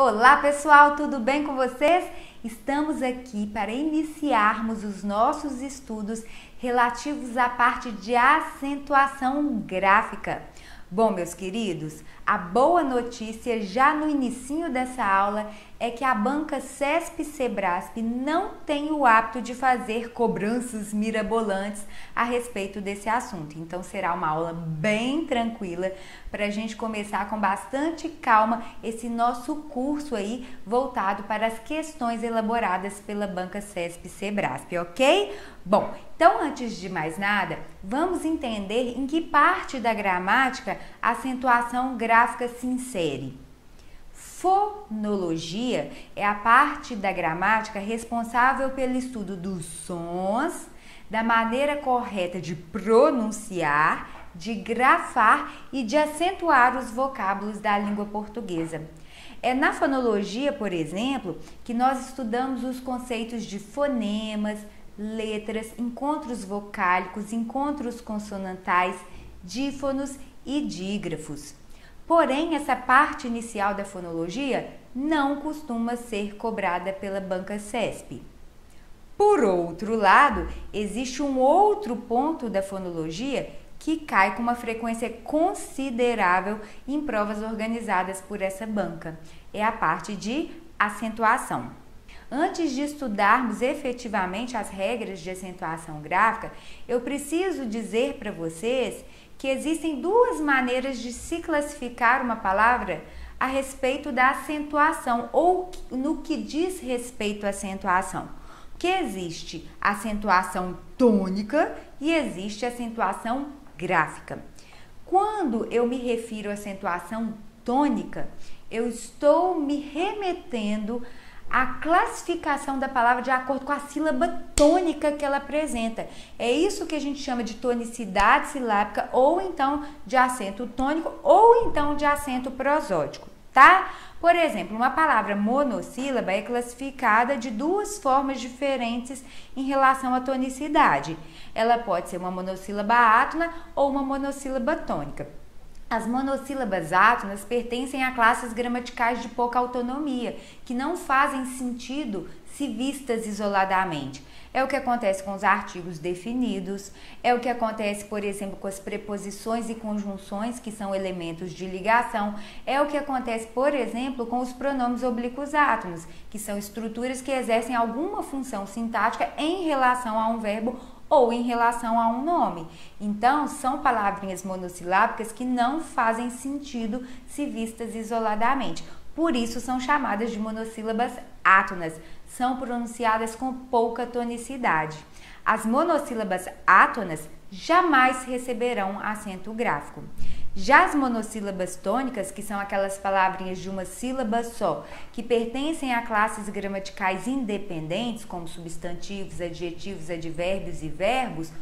Olá pessoal, tudo bem com vocês? Estamos aqui para iniciarmos os nossos estudos relativos à parte de acentuação gráfica. Bom, meus queridos, a boa notícia já no inicinho dessa aula é que a banca CESP-Cebrasp não tem o hábito de fazer cobranças mirabolantes a respeito desse assunto. Então será uma aula bem tranquila para a gente começar com bastante calma esse nosso curso aí voltado para as questões elaboradas pela banca CESP-Cebrasp, ok? Bom, então antes de mais nada, vamos entender em que parte da gramática a acentuação gráfica se insere. Fonologia é a parte da gramática responsável pelo estudo dos sons, da maneira correta de pronunciar, de grafar e de acentuar os vocábulos da língua portuguesa. É na fonologia, por exemplo, que nós estudamos os conceitos de fonemas, letras, encontros vocálicos, encontros consonantais, dífonos e dígrafos. Porém, essa parte inicial da fonologia não costuma ser cobrada pela banca CESP. Por outro lado, existe um outro ponto da fonologia que cai com uma frequência considerável em provas organizadas por essa banca. É a parte de acentuação. Antes de estudarmos efetivamente as regras de acentuação gráfica, eu preciso dizer para vocês que existem duas maneiras de se classificar uma palavra a respeito da acentuação ou no que diz respeito à acentuação. Que existe acentuação tônica e existe acentuação gráfica. Quando eu me refiro à acentuação tônica, eu estou me remetendo a classificação da palavra de acordo com a sílaba tônica que ela apresenta. É isso que a gente chama de tonicidade silábica, ou então de acento tônico, ou então de acento prosódico, tá? Por exemplo, uma palavra monossílaba é classificada de duas formas diferentes em relação à tonicidade. Ela pode ser uma monossílaba átona ou uma monossílaba tônica. As monossílabas átonas pertencem a classes gramaticais de pouca autonomia, que não fazem sentido se vistas isoladamente. É o que acontece com os artigos definidos, é o que acontece, por exemplo, com as preposições e conjunções, que são elementos de ligação, é o que acontece, por exemplo, com os pronomes oblíquos átonos, que são estruturas que exercem alguma função sintática em relação a um verbo ou em relação a um nome. Então, são palavrinhas monossilábicas que não fazem sentido se vistas isoladamente. Por isso, são chamadas de monossílabas átonas. São pronunciadas com pouca tonicidade. As monossílabas átonas jamais receberão acento gráfico. Já as monossílabas tônicas, que são aquelas palavrinhas de uma sílaba só, que pertencem a classes gramaticais independentes, como substantivos, adjetivos, advérbios e verbos,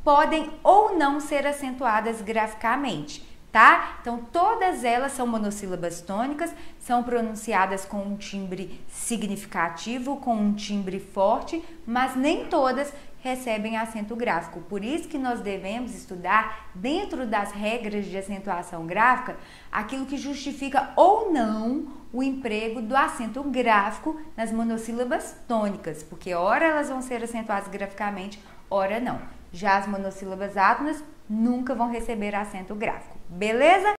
podem ou não ser acentuadas graficamente, tá? Então, todas elas são monossílabas tônicas, são pronunciadas com um timbre significativo, com um timbre forte, mas nem todas recebem acento gráfico. Por isso que nós devemos estudar, dentro das regras de acentuação gráfica, aquilo que justifica ou não o emprego do acento gráfico nas monossílabas tônicas, porque ora elas vão ser acentuadas graficamente, ora não. Já as monossílabas átonas nunca vão receber acento gráfico, beleza?